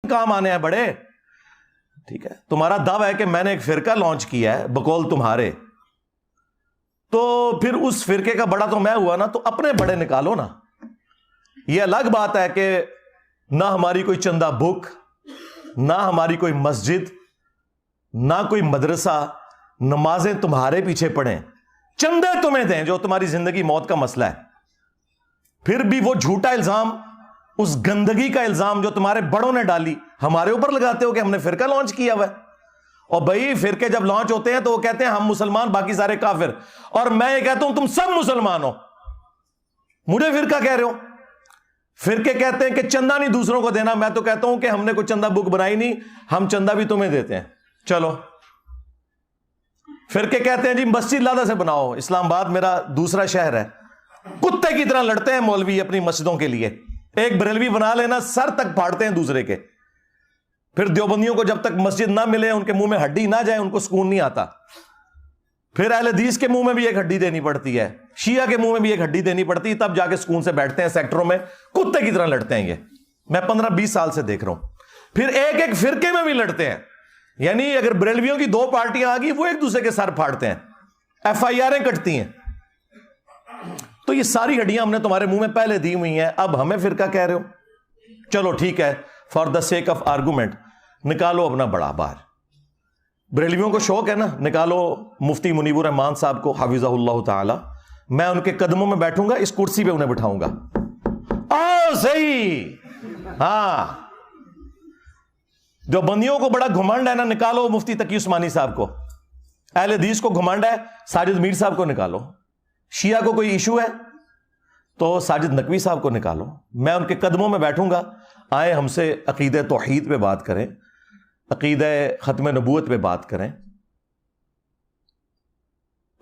کام آنے ہیں بڑے. ٹھیک ہے, تمہارا دعویٰ ہے کہ میں نے ایک فرقہ لانچ کیا ہے بقول تمہارے, تو پھر اس فرقے کا بڑا تو میں ہوا نا, تو اپنے بڑے نکالو نا. یہ الگ بات ہے کہ نہ ہماری کوئی چندہ بک, نہ ہماری کوئی مسجد, نہ کوئی مدرسہ, نمازیں تمہارے پیچھے پڑھیں, چندے تمہیں دیں جو تمہاری زندگی موت کا مسئلہ ہے. پھر بھی وہ جھوٹا الزام, اس گندگی کا الزام جو تمہارے بڑوں نے ڈالی ہمارے اوپر لگاتے ہو کہ ہم نے فرقہ لانچ کیا ہوا ہے. اور بھائی فرقے جب لانچ ہوتے ہیں تو وہ کہتے ہیں ہم مسلمان باقی سارے کافر, اور میں یہ کہتا ہوں تم سب مسلمان ہو, مجھے فرقہ کہہ رہے ہو. فرقے کہتے ہیں کہ چندہ نہیں دوسروں کو دینا, میں تو کہتا ہوں کہ ہم نے کوئی چندہ بک بنائی نہیں, ہم چندہ بھی تمہیں دیتے ہیں. چلو. فرقے کہتے ہیں جی مسجد لادہ سے بناؤ, اسلام آباد میرا دوسرا شہر ہے, کتے کی طرح لڑتے ہیں مولوی اپنی مسجدوں کے لیے. ایک بریلوی بنا لینا سر تک پھاڑتے ہیں دوسرے کے. پھر دیوبندیوں کو جب تک مسجد نہ ملے, ان کے منہ میں ہڈی نہ جائے, ان کو سکون نہیں آتا. پھر اہل حدیث کے منہ میں بھی ایک ہڈی دینی پڑتی ہے, شیعہ کے منہ میں بھی ایک ہڈی دینی پڑتی ہے, تب جا کے سکون سے بیٹھتے ہیں سیکٹروں میں, کتے کی طرح لڑتے ہیں. یہ میں 15-20 سال سے دیکھ رہا ہوں. پھر ایک ایک فرقے میں بھی لڑتے ہیں, یعنی اگر بریلویوں کی 2 پارٹیاں آ گئی وہ ایک دوسرے کے سر پھاڑتے ہیں, FIR کٹتی ہیں. تو یہ ساری ہڈیاں ہم نے تمہارے منہ میں پہلے دی ہوئی ہیں, اب ہمیں فرقہ کہہ رہے ہو. چلو ٹھیک ہے, for the sake of argument نکالو اپنا بڑا باہر. بریلویوں کو شوق ہے نا, نکالو مفتی منیب الرحمان صاحب کو حفظہ اللہ تعالی, میں ان کے قدموں میں بیٹھوں گا, اس کرسی پہ انہیں بٹھاؤں گا. صحیح. ہاں, جو بندیوں کو بڑا گھمنڈ ہے نا, نکالو مفتی تقی عثمانی صاحب کو. اہل حدیث کو گھمنڈ ہے, ساجد میر صاحب کو نکالو. شیعہ کو کوئی ایشو ہے تو ساجد نقوی صاحب کو نکالو, میں ان کے قدموں میں بیٹھوں گا. آئے ہم سے عقیدہ توحید پہ بات کریں, عقیدہ ختم نبوت پہ بات کریں,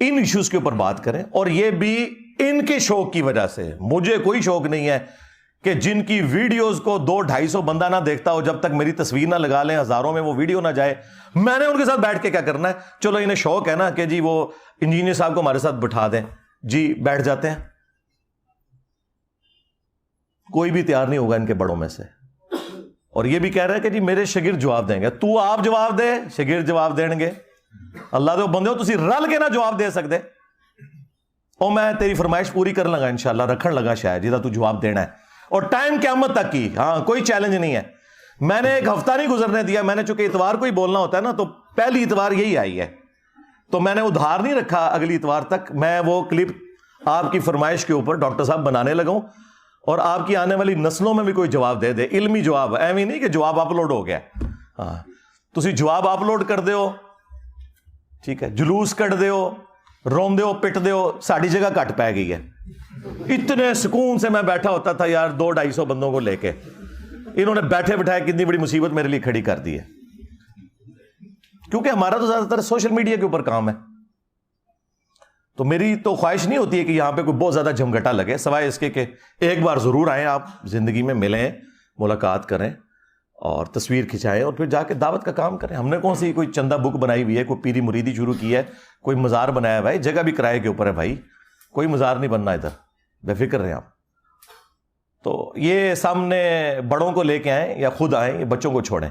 ان ایشوز کے اوپر بات کریں. اور یہ بھی ان کے شوق کی وجہ سے, مجھے کوئی شوق نہیں ہے کہ جن کی ویڈیوز کو 200-250 بندہ نہ دیکھتا ہو, جب تک میری تصویر نہ لگا لیں, ہزاروں میں وہ ویڈیو نہ جائے, میں نے ان کے ساتھ بیٹھ کے کیا کرنا ہے. چلو انہیں شوق ہے نا کہ جی وہ انجینئر صاحب کو ہمارے ساتھ بٹھا دیں, جی بیٹھ جاتے ہیں. کوئی بھی تیار نہیں ہوگا ان کے بڑوں میں سے. اور یہ بھی کہہ رہے ہیں کہ جی میرے شاگرد جواب دیں گے. تو آپ جواب دے, شاگرد جواب دیں گے. اللہ دے بندے ہو تسی رل کے نہ جواب دے سکتے, اور میں تیری فرمائش پوری کر لگا انشاءاللہ, رکھن لگا شاید جیدہ تو جواب دینا ہے, اور ٹائم قیامت تک کی. ہاں کوئی چیلنج نہیں ہے. میں نے ایک ہفتہ نہیں گزرنے دیا, میں نے چونکہ اتوار کو ہی بولنا ہوتا ہے نا, تو پہلی اتوار یہی آئی ہے, تو میں نے ادھار نہیں رکھا اگلی اتوار تک. میں وہ کلپ آپ کی فرمائش کے اوپر ڈاکٹر صاحب بنانے لگا ہوں, اور آپ کی آنے والی نسلوں میں بھی کوئی جواب دے دے, علمی جواب, ایویں نہیں کہ جواب اپلوڈ ہو گیا. ہاں تسی جواب اپلوڈ کر دے ہو, ٹھیک ہے, جلوس کٹ دے ہو, رون دے ہو, پٹ دے ہو, ساڑی جگہ کٹ پہ گئی ہے. اتنے سکون سے میں بیٹھا ہوتا تھا یار 200-250 بندوں کو لے کے, انہوں نے بیٹھے بٹھائے کتنی بڑی مصیبت میرے لیے کھڑی کر دی ہے. کیونکہ ہمارا تو زیادہ تر سوشل میڈیا کے اوپر کام ہے, تو میری تو خواہش نہیں ہوتی ہے کہ یہاں پہ کوئی بہت زیادہ جھمگٹا لگے, سوائے اس کے کہ ایک بار ضرور آئیں آپ, زندگی میں ملیں, ملاقات کریں, اور تصویر کھنچائیں, اور پھر جا کے دعوت کا کام کریں. ہم نے کون سی کوئی چندہ بک بنائی ہوئی ہے, کوئی پیری مریدی شروع کی ہے, کوئی مزار بنایا ہوا ہے, جگہ بھی کرائے کے اوپر ہے بھائی, کوئی مزار نہیں بننا ادھر, بے فکر رہیں آپ. تو یہ سامنے بڑوں کو لے کے آئیں یا خود آئیں, یہ بچوں کو چھوڑیں.